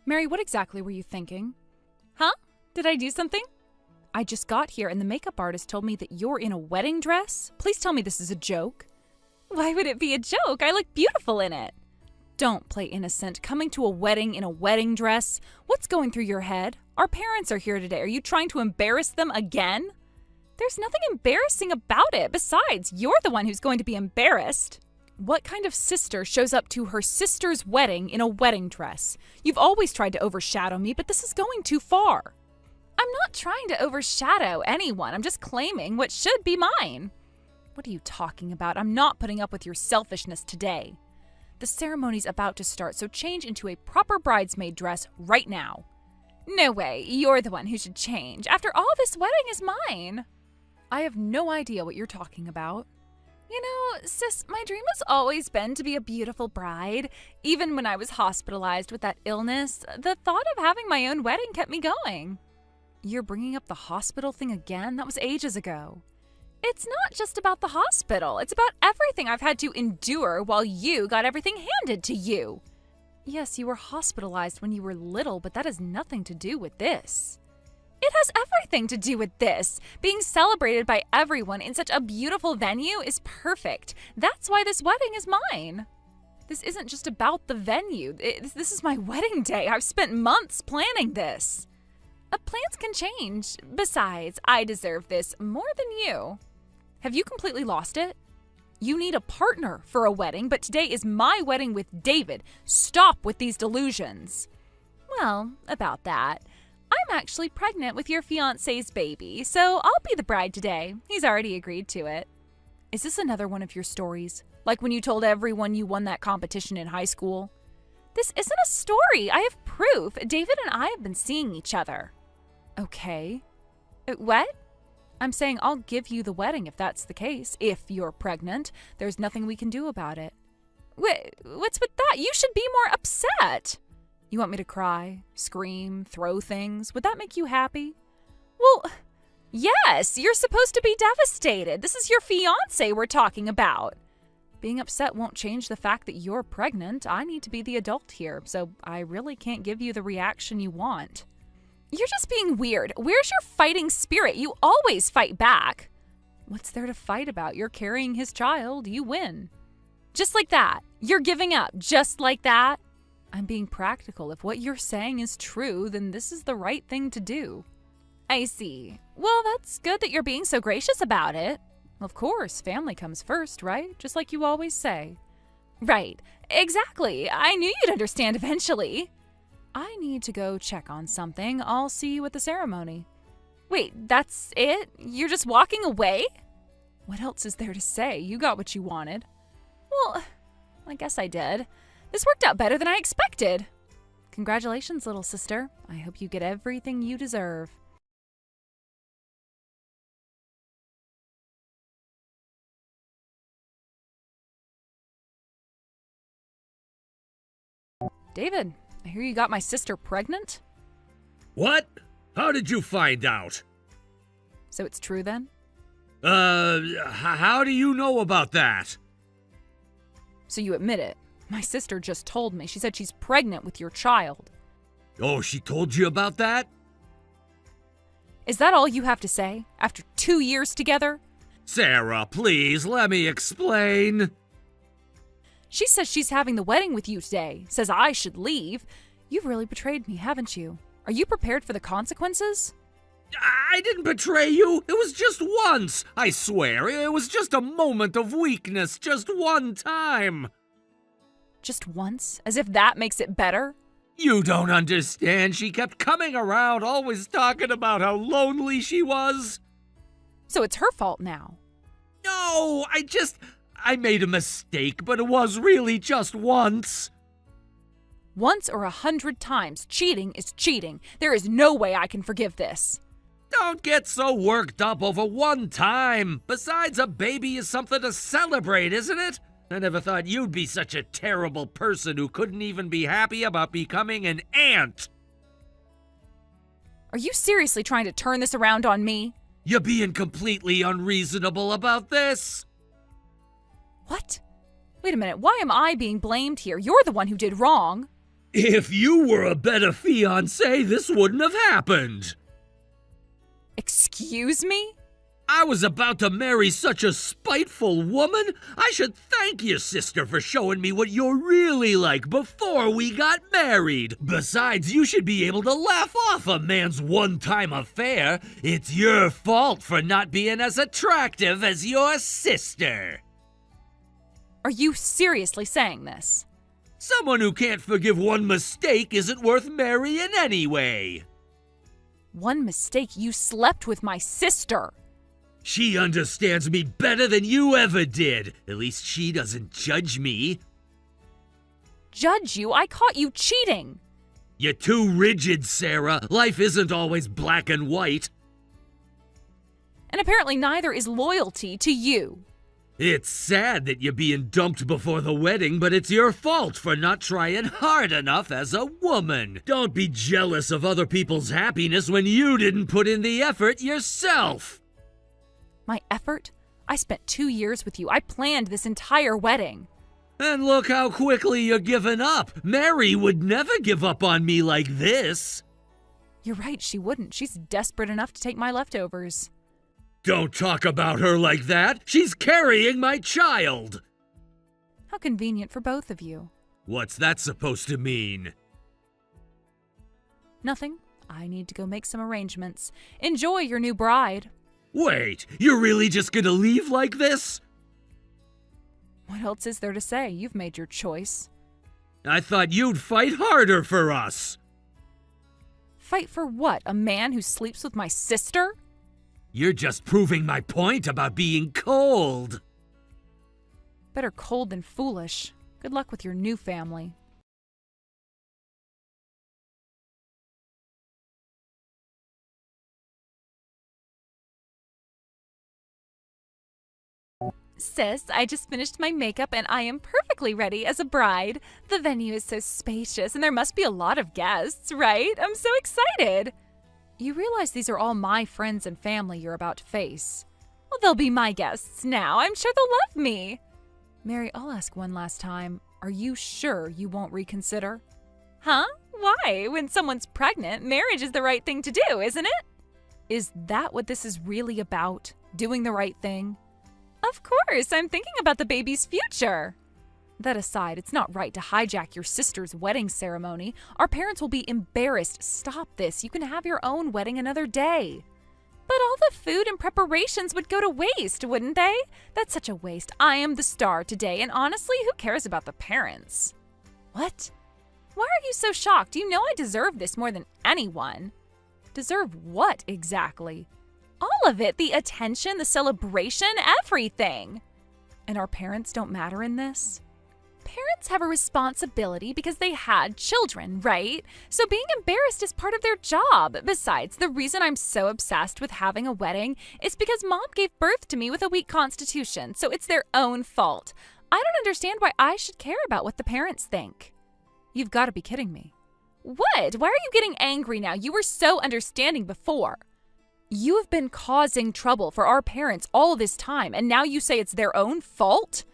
Mary, what exactly were you thinking? Huh? Did I do something? I just got here and the makeup artist told me that you're in a wedding dress. Please tell me this is a joke. Why would it be a joke? I look beautiful in it. Don't play innocent. Coming to a wedding in a wedding dress? What's going through your head? Our parents are here today. Are you trying to embarrass them again? There's nothing embarrassing about it. Besides, you're the one who's going to be embarrassed. What kind of sister shows up to her sister's wedding in a wedding dress? You've always tried to overshadow me, but this is going too far. I'm not trying to overshadow anyone. I'm just claiming what should be mine. What are you talking about? I'm not putting up with your selfishness today. The ceremony's about to start, so change into a proper bridesmaid dress right now. No way. You're the one who should change. After all, this wedding is mine. I have no idea what you're talking about. You know, sis, my dream has always been to be a beautiful bride. Even when I was hospitalized with that illness, the thought of having my own wedding kept me going. You're bringing up the hospital thing again? That was ages ago. It's not just about the hospital. It's about everything I've had to endure while you got everything handed to you. Yes, you were hospitalized when you were little, but that has nothing to do with this. It has everything to do with this. Being celebrated by everyone in such a beautiful venue is perfect. That's why this wedding is mine. This isn't just about the venue. This is my wedding day. I've spent months planning this. Plans can change. Besides, I deserve this more than you. Have you completely lost it? You need a partner for a wedding, but today is my wedding with David. Stop with these delusions. Well, about that. I'm actually pregnant with your fiancé's baby, so I'll be the bride today. He's already agreed to it. Is this another one of your stories? Like when you told everyone you won that competition in high school? This isn't a story. I have proof. David and I have been seeing each other. Okay. What? I'm saying I'll give you the wedding if that's the case. If you're pregnant, there's nothing we can do about it. What's with that? You should be more upset. You want me to cry, scream, throw things? Would that make you happy? Well, yes, you're supposed to be devastated. This is your fiancé we're talking about. Being upset won't change the fact that you're pregnant. I need to be the adult here, so I really can't give you the reaction you want. You're just being weird. Where's your fighting spirit? You always fight back. What's there to fight about? You're carrying his child. You win. Just like that. You're giving up. Just like that. I'm being practical. If what you're saying is true, then this is the right thing to do. I see. Well, that's good that you're being so gracious about it. Of course, family comes first, right? Just like you always say. Right. Exactly. I knew you'd understand eventually. I need to go check on something. I'll see you at the ceremony. Wait, that's it? You're just walking away? What else is there to say? You got what you wanted. Well, I guess I did. This worked out better than I expected. Congratulations, little sister. I hope you get everything you deserve. David, I hear you got my sister pregnant? What? How did you find out? So it's true then? How do you know about that? So you admit it. My sister just told me. She said she's pregnant with your child. Oh, she told you about that? Is that all you have to say? After 2 years together? Sarah, please, let me explain. She says she's having the wedding with you today. Says I should leave. You've really betrayed me, haven't you? Are you prepared for the consequences? I didn't betray you. It was just once. I swear, it was just a moment of weakness. Just one time. Just once? As if that makes it better? You don't understand. She kept coming around, always talking about how lonely she was. So it's her fault now. No, I made a mistake, but it was really just once. Once or 100 times, cheating is cheating. There is no way I can forgive this. Don't get so worked up over one time. Besides, a baby is something to celebrate, isn't it? I never thought you'd be such a terrible person who couldn't even be happy about becoming an aunt. Are you seriously trying to turn this around on me? You're being completely unreasonable about this. What? Wait a minute, why am I being blamed here? You're the one who did wrong. If you were a better fiancé, this wouldn't have happened. Excuse me? I was about to marry such a spiteful woman. I should thank your sister for showing me what you're really like before we got married. Besides, you should be able to laugh off a man's one-time affair. It's your fault for not being as attractive as your sister. Are you seriously saying this? Someone who can't forgive one mistake isn't worth marrying anyway. One mistake, you slept with my sister. She understands me better than you ever did. At least she doesn't judge me. Judge you? I caught you cheating. You're too rigid, Sarah. Life isn't always black and white. And apparently neither is loyalty to you. It's sad that you're being dumped before the wedding, but it's your fault for not trying hard enough as a woman. Don't be jealous of other people's happiness when you didn't put in the effort yourself. My effort? I spent 2 years with you. I planned this entire wedding. And look how quickly you're giving up. Mary would never give up on me like this. You're right, she wouldn't. She's desperate enough to take my leftovers. Don't talk about her like that. She's carrying my child. How convenient for both of you. What's that supposed to mean? Nothing. I need to go make some arrangements. Enjoy your new bride. Wait, you're really just gonna leave like this? What else is there to say? You've made your choice. I thought you'd fight harder for us. Fight for what? A man who sleeps with my sister? You're just proving my point about being cold. Better cold than foolish. Good luck with your new family. Sis, I just finished my makeup and I am perfectly ready as a bride. The venue is so spacious and there must be a lot of guests, right? I'm so excited. You realize these are all my friends and family you're about to face. Well, they'll be my guests now. I'm sure they'll love me. Mary, I'll ask one last time. Are you sure you won't reconsider? Huh? Why? When someone's pregnant, marriage is the right thing to do, isn't it? Is that what this is really about? Doing the right thing? Of course, I'm thinking about the baby's future. That aside, it's not right to hijack your sister's wedding ceremony. Our parents will be embarrassed. Stop this. You can have your own wedding another day. But all the food and preparations would go to waste, wouldn't they? That's such a waste. I am the star today, and honestly, who cares about the parents? What? Why are you so shocked? You know I deserve this more than anyone. Deserve what exactly? All of it. The attention, the celebration, everything. And our parents don't matter in this? Parents have a responsibility because they had children, right? So being embarrassed is part of their job. Besides, the reason I'm so obsessed with having a wedding is because mom gave birth to me with a weak constitution, so it's their own fault. I don't understand why I should care about what the parents think. You've got to be kidding me. What? Why are you getting angry now? You were so understanding before. You have been causing trouble for our parents all this time, and now you say it's their own fault?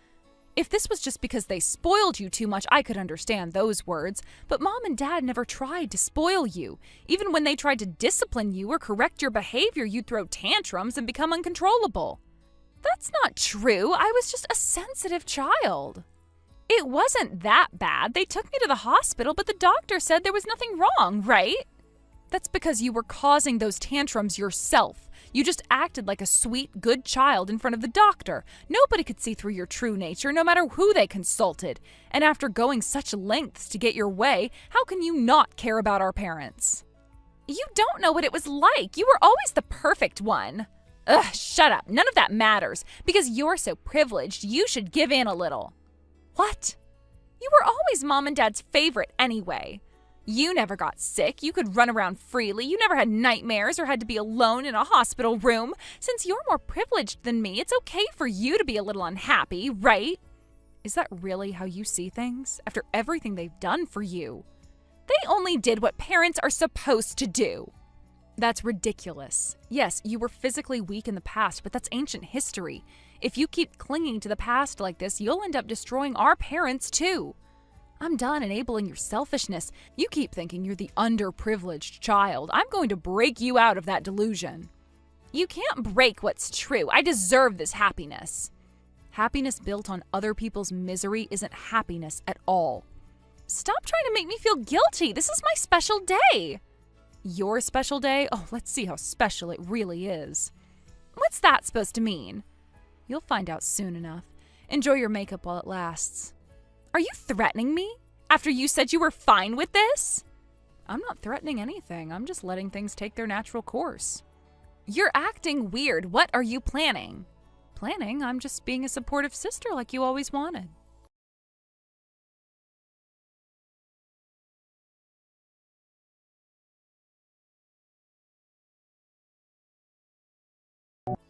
If this was just because they spoiled you too much, I could understand those words. But mom and dad never tried to spoil you. Even when they tried to discipline you or correct your behavior, you'd throw tantrums and become uncontrollable. That's not true. I was just a sensitive child. It wasn't that bad. They took me to the hospital, but the doctor said there was nothing wrong, right? That's because you were causing those tantrums yourself. You just acted like a sweet, good child in front of the doctor. Nobody could see through your true nature, no matter who they consulted. And after going such lengths to get your way, how can you not care about our parents? You don't know what it was like. You were always the perfect one. Ugh, shut up. None of that matters. Because you're so privileged, you should give in a little. What? You were always mom and dad's favorite anyway. You never got sick. You could run around freely. You never had nightmares or had to be alone in a hospital room. Since you're more privileged than me, it's okay for you to be a little unhappy, right? Is that really how you see things? After everything they've done for you? They only did what parents are supposed to do. That's ridiculous. Yes, you were physically weak in the past, but that's ancient history. If you keep clinging to the past like this, you'll end up destroying our parents too. I'm done enabling your selfishness. You keep thinking you're the underprivileged child. I'm going to break you out of that delusion. You can't break what's true. I deserve this happiness. Happiness built on other people's misery isn't happiness at all. Stop trying to make me feel guilty. This is my special day. Your special day? Oh, let's see how special it really is. What's that supposed to mean? You'll find out soon enough. Enjoy your makeup while it lasts. Are you threatening me? After you said you were fine with this? I'm not threatening anything. I'm just letting things take their natural course. You're acting weird. What are you planning? Planning? I'm just being a supportive sister like you always wanted.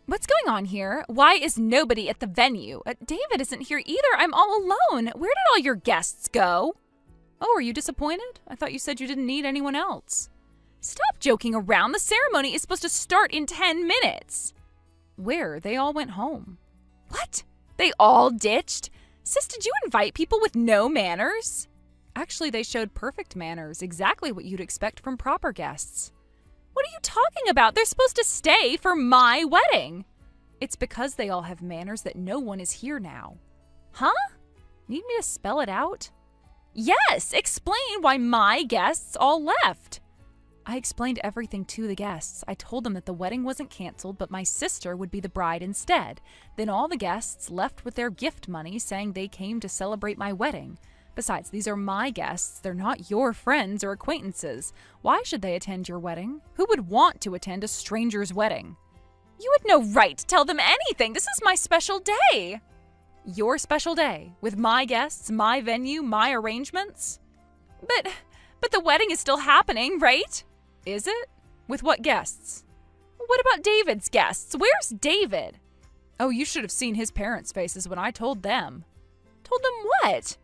What's going on here? Why is nobody at the venue? David isn't here either. I'm all alone. Where did all your guests go? Oh, are you disappointed? I thought you said you didn't need anyone else. Stop joking around. The ceremony is supposed to start in 10 minutes. Where? They all went home. What? They all ditched? Sis, did you invite people with no manners? Actually, they showed perfect manners, exactly what you'd expect from proper guests. What are you talking about? They're supposed to stay for my wedding. It's because they all have manners that no one is here now. Huh? Need me to spell it out? Yes, explain why my guests all left. I explained everything to the guests. I told them that the wedding wasn't canceled, but my sister would be the bride instead. Then all the guests left with their gift money, saying they came to celebrate my wedding. Besides, these are my guests. They're not your friends or acquaintances. Why should they attend your wedding? Who would want to attend a stranger's wedding? You had no right to tell them anything. This is my special day. Your special day? With my guests, my venue, my arrangements? But the wedding is still happening, right? Is it? With what guests? What about David's guests? Where's David? Oh, you should have seen his parents' faces when I told them. Told them what?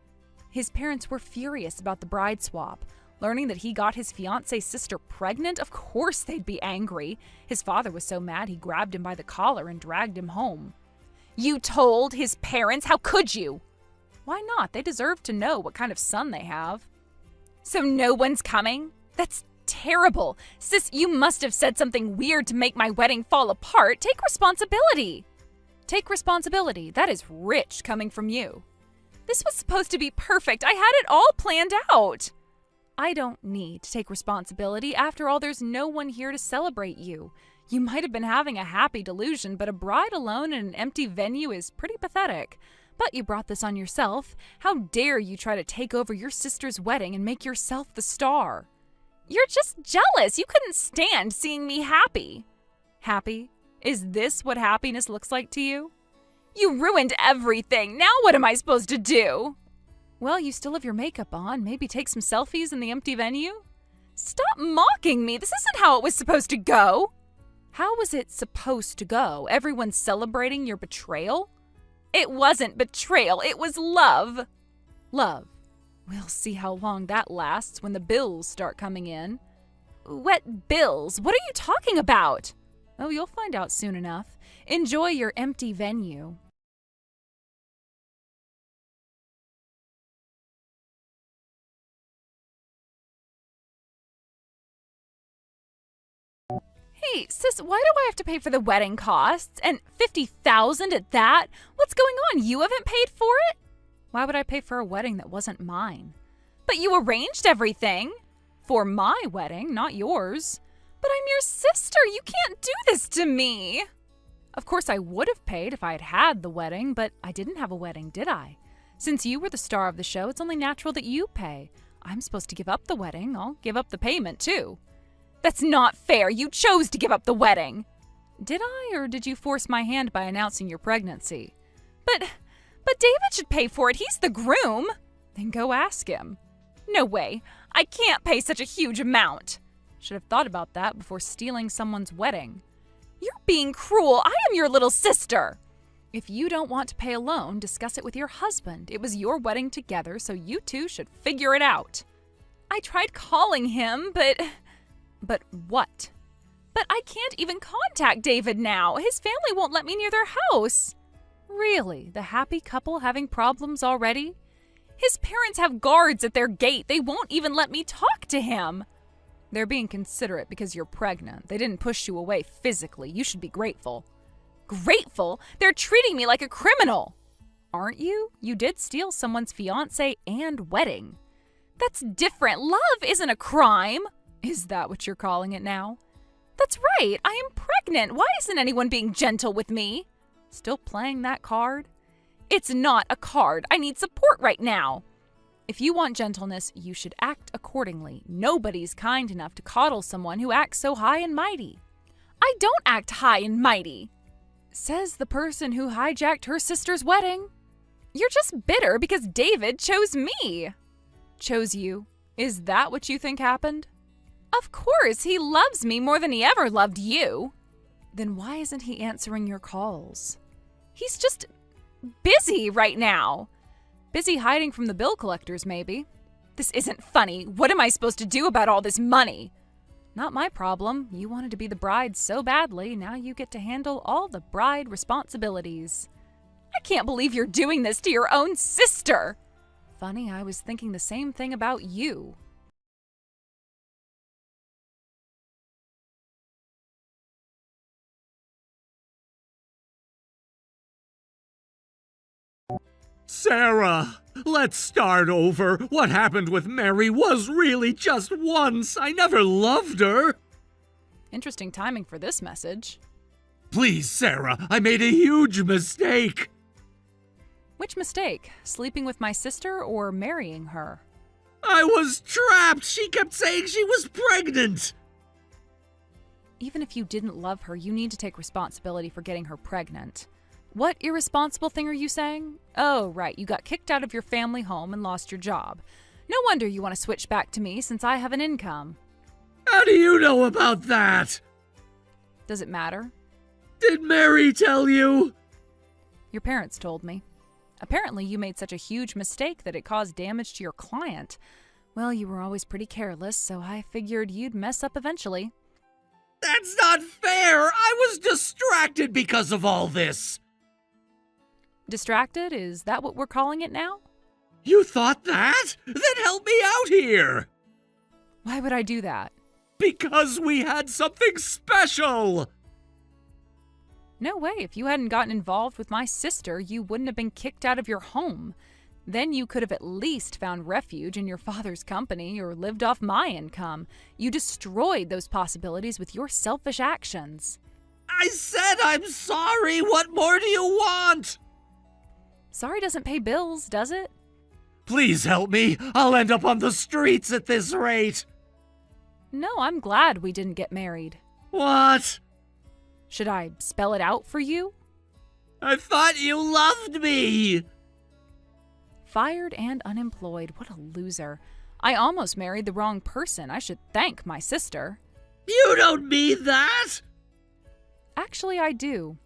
His parents were furious about the bride swap. Learning that he got his fiancée's sister pregnant, of course they'd be angry. His father was so mad he grabbed him by the collar and dragged him home. You told his parents? How could you? Why not? They deserve to know what kind of son they have. So no one's coming? That's terrible. Sis, you must have said something weird to make my wedding fall apart. Take responsibility. Take responsibility. That is rich coming from you. This was supposed to be perfect. I had it all planned out. I don't need to take responsibility. After all, there's no one here to celebrate you. You might have been having a happy delusion, but a bride alone in an empty venue is pretty pathetic. But you brought this on yourself. How dare you try to take over your sister's wedding and make yourself the star? You're just jealous. You couldn't stand seeing me happy. Happy? Is this what happiness looks like to you? You ruined everything. Now what am I supposed to do? Well, you still have your makeup on. Maybe take some selfies in the empty venue? Stop mocking me. This isn't how it was supposed to go. How was it supposed to go? Everyone celebrating your betrayal? It wasn't betrayal. It was love. Love. We'll see how long that lasts when the bills start coming in. What bills? What are you talking about? Oh, you'll find out soon enough. Enjoy your empty venue. Hey, sis, why do I have to pay for the wedding costs? And $50,000 at that? What's going on? You haven't paid for it? Why would I pay for a wedding that wasn't mine? But you arranged everything. For my wedding, not yours. But I'm your sister. You can't do this to me. Of course, I would have paid if I had had the wedding, but I didn't have a wedding, did I? Since you were the star of the show, it's only natural that you pay. I'm supposed to give up the wedding. I'll give up the payment, too. That's not fair. You chose to give up the wedding. Did I, or did you force my hand by announcing your pregnancy? But David should pay for it. He's the groom. Then go ask him. No way. I can't pay such a huge amount. Should have thought about that before stealing someone's wedding. You're being cruel. I am your little sister. If you don't want to pay alone, discuss it with your husband. It was your wedding together, so you two should figure it out. I tried calling him, but what? But I can't even contact David now. His family won't let me near their house. Really? The happy couple having problems already? His parents have guards at their gate. They won't even let me talk to him. They're being considerate because you're pregnant. They didn't push you away physically. You should be grateful. Grateful? They're treating me like a criminal. Aren't you? You did steal someone's fiancé and wedding. That's different. Love isn't a crime. Is that what you're calling it now? That's right. I am pregnant. Why isn't anyone being gentle with me? Still playing that card? It's not a card. I need support right now. If you want gentleness, you should act accordingly. Nobody's kind enough to coddle someone who acts so high and mighty. I don't act high and mighty, says the person who hijacked her sister's wedding. You're just bitter because David chose me. Chose you? Is that what you think happened? Of course, he loves me more than he ever loved you. Then why isn't he answering your calls? He's just busy right now. Busy hiding from the bill collectors, maybe. This isn't funny. What am I supposed to do about all this money? Not my problem. You wanted to be the bride so badly, now you get to handle all the bride responsibilities. I can't believe you're doing this to your own sister. Funny, I was thinking the same thing about you. Sarah, let's start over. What happened with Mary was really just once. I never loved her. Interesting timing for this message. Please, Sarah, I made a huge mistake. Which mistake? Sleeping with my sister or marrying her? I was trapped. She kept saying she was pregnant. Even if you didn't love her, you need to take responsibility for getting her pregnant. What irresponsible thing are you saying? Oh, right, you got kicked out of your family home and lost your job. No wonder you want to switch back to me since I have an income. How do you know about that? Does it matter? Did Mary tell you? Your parents told me. Apparently, you made such a huge mistake that it caused damage to your client. Well, you were always pretty careless, so I figured you'd mess up eventually. That's not fair. I was distracted because of all this. Distracted? Is that what we're calling it now? You thought that? Then help me out here. Why would I do that? Because we had something special. No way. If you hadn't gotten involved with my sister, you wouldn't have been kicked out of your home. Then you could have at least found refuge in your father's company or lived off my income. You destroyed those possibilities with your selfish actions. I said I'm sorry. What more do you want? Sorry doesn't pay bills, does it? Please help me. I'll end up on the streets at this rate. No, I'm glad we didn't get married. What? Should I spell it out for you? I thought you loved me. Fired and unemployed. What a loser. I almost married the wrong person. I should thank my sister. You don't mean that. Actually, I do.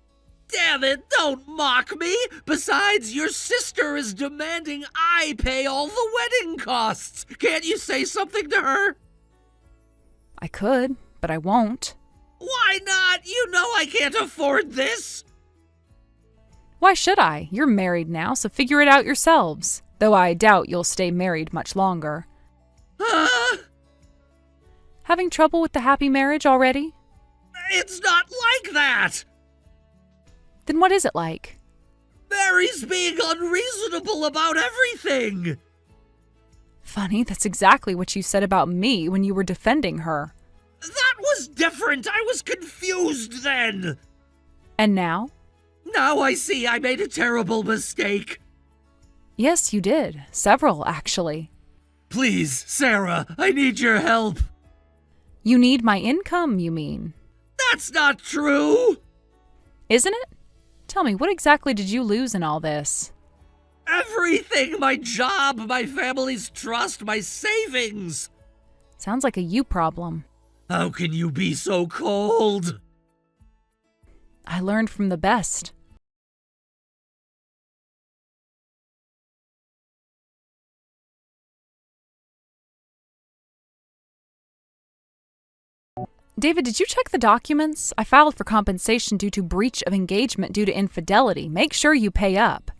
Damn it, don't mock me! Besides, your sister is demanding I pay all the wedding costs! Can't you say something to her? I could, but I won't. Why not? You know I can't afford this! Why should I? You're married now, so figure it out yourselves. Though I doubt you'll stay married much longer. Having trouble with the happy marriage already? It's not like that! Then what is it like? Mary's being unreasonable about everything! Funny, that's exactly what you said about me when you were defending her. That was different! I was confused then! And now? Now I see I made a terrible mistake. Yes, you did. Several, actually. Please, Sarah, I need your help. You need my income, you mean? That's not true! Isn't it? Tell me, what exactly did you lose in all this? Everything! My job, my family's trust, my savings! Sounds like a you problem. How can you be so cold? I learned from the best. David, did you check the documents? I filed for compensation due to breach of engagement due to infidelity. Make sure you pay up.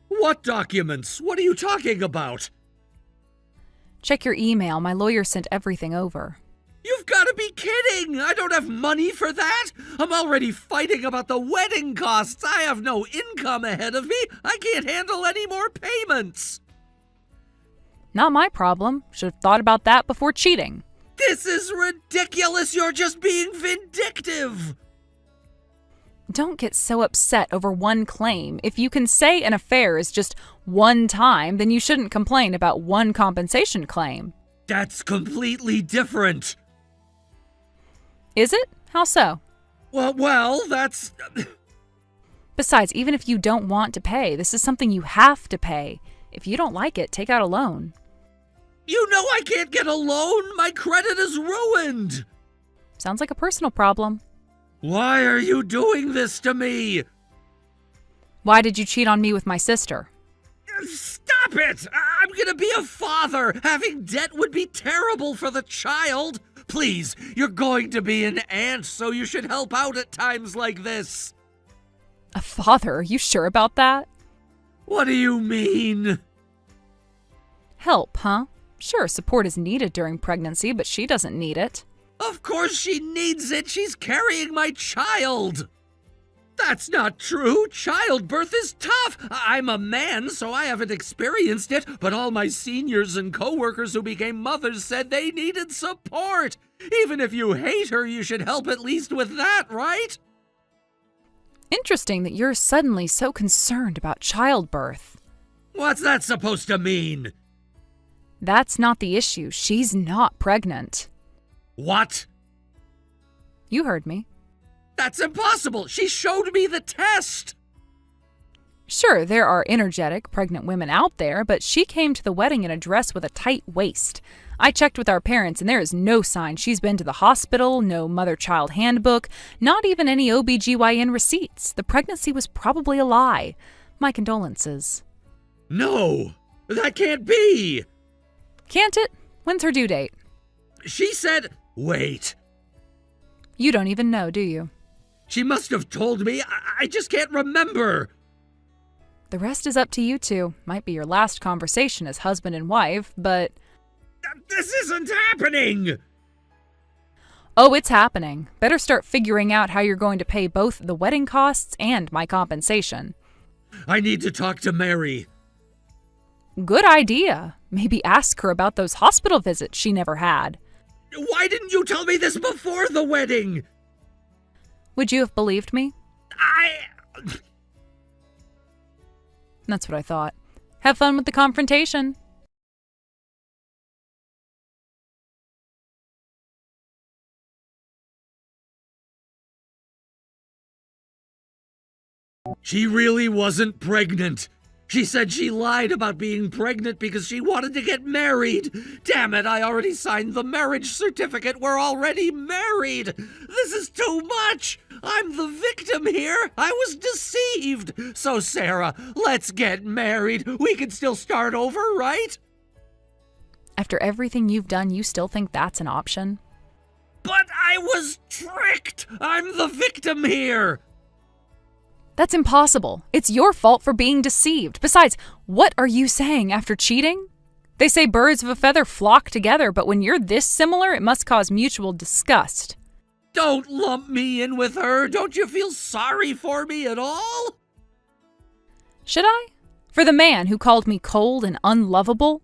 What documents? What are you talking about? Check your email. My lawyer sent everything over. You've got to be kidding! I don't have money for that! I'm already fighting about the wedding costs! I have no income ahead of me! I can't handle any more payments! Not my problem. Should have thought about that before cheating. This is ridiculous! You're just being vindictive! Don't get so upset over one claim. If you can say an affair is just one time, then you shouldn't complain about one compensation claim. That's completely different. Is it? How so? Well, that's... Besides, even if you don't want to pay, this is something you have to pay. If you don't like it, take out a loan. You know I can't get a loan! My credit is ruined! Sounds like a personal problem. Why are you doing this to me? Why did you cheat on me with my sister? Stop it! I'm gonna be a father! Having debt would be terrible for the child! Please, you're going to be an aunt, so you should help out at times like this. A father? Are you sure about that? What do you mean? Help, huh? Sure, support is needed during pregnancy, but she doesn't need it. Of course she needs it! She's carrying my child! That's not true! Childbirth is tough! I'm a man, so I haven't experienced it, but all my seniors and coworkers who became mothers said they needed support! Even if you hate her, you should help at least with that, right? Interesting that you're suddenly so concerned about childbirth. What's that supposed to mean? That's not the issue. She's not pregnant. What? You heard me. That's impossible! She showed me the test! Sure, there are energetic, pregnant women out there, but she came to the wedding in a dress with a tight waist. I checked with our parents, and there is no sign she's been to the hospital, no mother-child handbook, not even any OBGYN receipts. The pregnancy was probably a lie. My condolences. No! That can't be! Can't it? When's her due date? She said... Wait. You don't even know, do you? She must have told me. I just can't remember. The rest is up to you two. Might be your last conversation as husband and wife, but... This isn't happening! Oh, it's happening. Better start figuring out how you're going to pay both the wedding costs and my compensation. I need to talk to Mary. Good idea. Maybe ask her about those hospital visits she never had. Why didn't you tell me this before the wedding? Would you have believed me? That's what I thought. Have fun with the confrontation. She really wasn't pregnant. She said she lied about being pregnant because she wanted to get married. Damn it, I already signed the marriage certificate. We're already married. This is too much. I'm the victim here. I was deceived. So, Sarah, let's get married. We can still start over, right? After everything you've done, you still think that's an option? But I was tricked. I'm the victim here. That's impossible. It's your fault for being deceived. Besides, what are you saying after cheating? They say birds of a feather flock together, but when you're this similar, it must cause mutual disgust. Don't lump me in with her. Don't you feel sorry for me at all? Should I? For the man who called me cold and unlovable?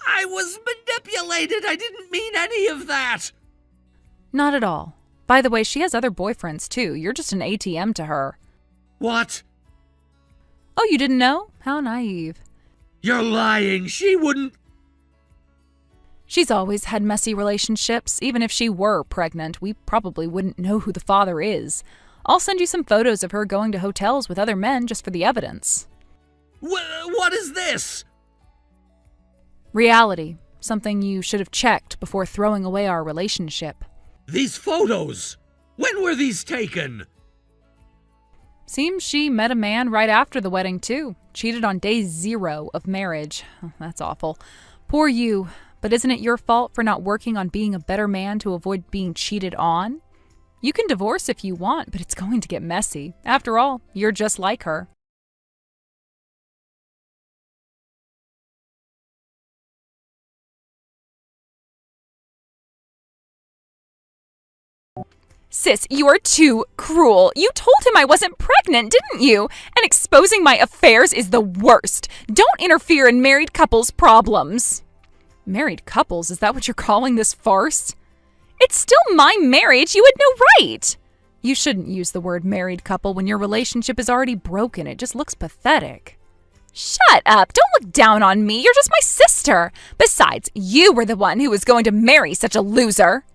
I was manipulated. I didn't mean any of that. Not at all. By the way, she has other boyfriends too. You're just an ATM to her. What? Oh, you didn't know? How naive. You're lying. She wouldn't... She's always had messy relationships. Even if she were pregnant, we probably wouldn't know who the father is. I'll send you some photos of her going to hotels with other men just for the evidence. What is this? Reality. Something you should have checked before throwing away our relationship. These photos. When were these taken? Seems she met a man right after the wedding, too. Cheated on day 0 of marriage. That's awful. Poor you. But isn't it your fault for not working on being a better man to avoid being cheated on? You can divorce if you want, but it's going to get messy. After all, you're just like her. Sis, you are too cruel. You told him I wasn't pregnant, didn't you? And exposing my affairs is the worst. Don't interfere in married couples' problems. Married couples? Is that what you're calling this farce? It's still my marriage. You had no right. You shouldn't use the word married couple when your relationship is already broken. It just looks pathetic. Shut up. Don't look down on me. You're just my sister. Besides, you were the one who was going to marry such a loser.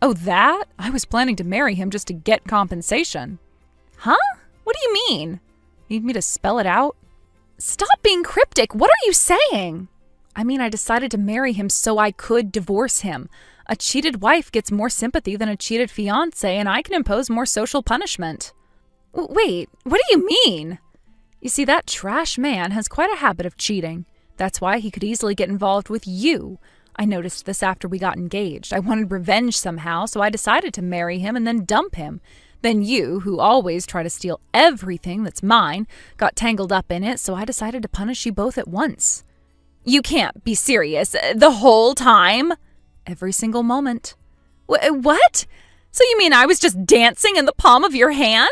Oh, that? I was planning to marry him just to get compensation. Huh? What do you mean? Need me to spell it out? Stop being cryptic. What are you saying? I mean, I decided to marry him so I could divorce him. A cheated wife gets more sympathy than a cheated fiancé, and I can impose more social punishment. Wait, what do you mean? You see, that trash man has quite a habit of cheating. That's why he could easily get involved with you. I noticed this after we got engaged. I wanted revenge somehow, so I decided to marry him and then dump him. Then you, who always try to steal everything that's mine, got tangled up in it, so I decided to punish you both at once. You can't be serious. The whole time? Every single moment. What? So you mean I was just dancing in the palm of your hand?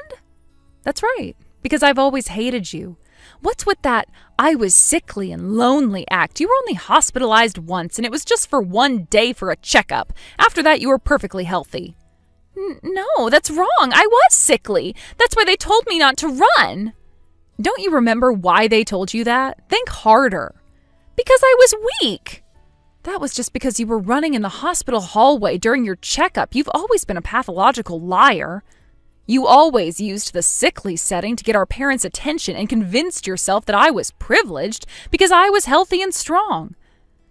That's right, because I've always hated you. What's with that I was sickly and lonely act? You were only hospitalized once, and it was just for one day for a checkup. After that, you were perfectly healthy. No, that's wrong. I was sickly. That's why they told me not to run. Don't you remember why they told you that? Think harder. Because I was weak. That was just because you were running in the hospital hallway during your checkup. You've always been a pathological liar. You always used the sickly setting to get our parents' attention and convinced yourself that I was privileged because I was healthy and strong.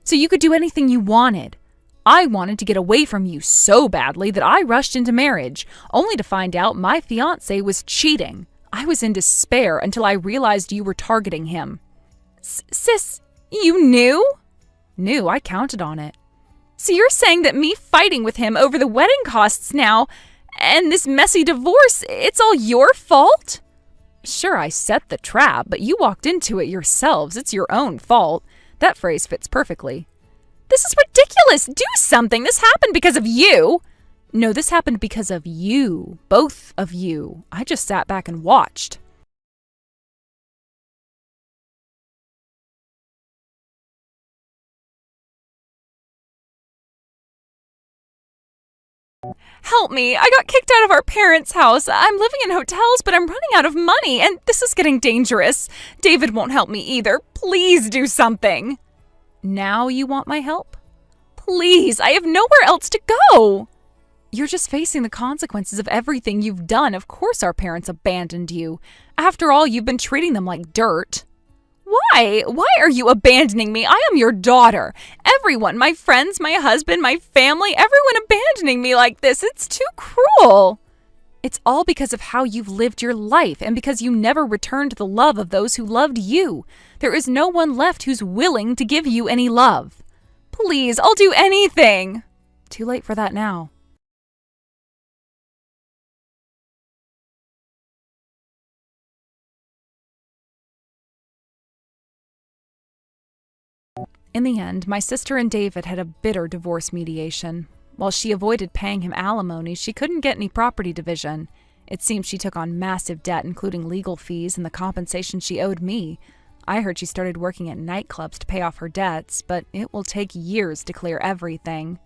So you could do anything you wanted. I wanted to get away from you so badly that I rushed into marriage, only to find out my fiancé was cheating. I was in despair until I realized you were targeting him. Sis, you knew? Knew. I counted on it. So you're saying that me fighting with him over the wedding costs now and this messy divorce, it's all your fault? Sure, I set the trap, but you walked into it yourselves. It's your own fault. That phrase fits perfectly. This is ridiculous. Do something. This happened because of you. No, this happened because of you. Both of you. I just sat back and watched. Help me. I got kicked out of our parents' house. I'm living in hotels, but I'm running out of money, and this is getting dangerous. David won't help me either. Please do something. Now you want my help? Please, I have nowhere else to go. You're just facing the consequences of everything you've done. Of course our parents abandoned you. After all, you've been treating them like dirt. Why? Why are you abandoning me? I am your daughter. Everyone, my friends, my husband, my family, everyone abandoning me like this. It's too cruel. It's all because of how you've lived your life and because you never returned the love of those who loved you. There is no one left who's willing to give you any love. Please, I'll do anything. Too late for that now. In the end, my sister and David had a bitter divorce mediation. While she avoided paying him alimony, she couldn't get any property division. It seems she took on massive debt, including legal fees and the compensation she owed me. I heard she started working at nightclubs to pay off her debts, but it will take years to clear everything.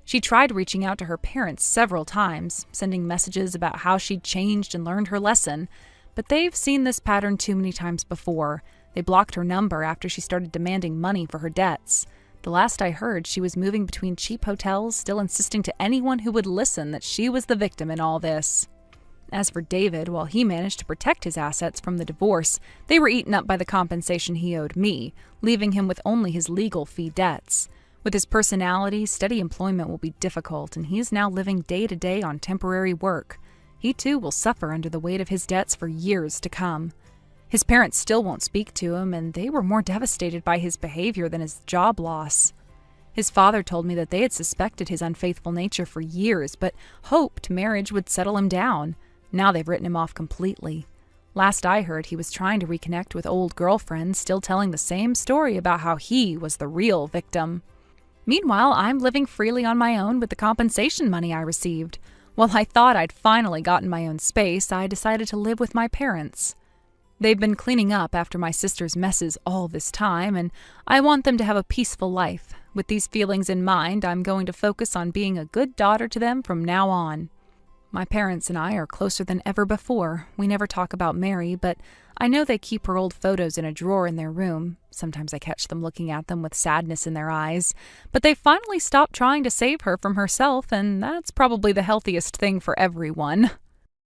She tried reaching out to her parents several times, sending messages about how she'd changed and learned her lesson, but they've seen this pattern too many times before. They blocked her number after she started demanding money for her debts. The last I heard, she was moving between cheap hotels, still insisting to anyone who would listen that she was the victim in all this. As for David, while he managed to protect his assets from the divorce, they were eaten up by the compensation he owed me, leaving him with only his legal fee debts. With his personality, steady employment will be difficult, and he is now living day to day on temporary work. He too will suffer under the weight of his debts for years to come. His parents still won't speak to him, and they were more devastated by his behavior than his job loss. His father told me that they had suspected his unfaithful nature for years, but hoped marriage would settle him down. Now they've written him off completely. Last I heard, he was trying to reconnect with old girlfriends, still telling the same story about how he was the real victim. Meanwhile, I'm living freely on my own with the compensation money I received. While I thought I'd finally gotten my own space, I decided to live with my parents. They've been cleaning up after my sister's messes all this time, and I want them to have a peaceful life. With these feelings in mind, I'm going to focus on being a good daughter to them from now on. My parents and I are closer than ever before. We never talk about Mary, but I know they keep her old photos in a drawer in their room. Sometimes I catch them looking at them with sadness in their eyes. But they finally stopped trying to save her from herself, and that's probably the healthiest thing for everyone.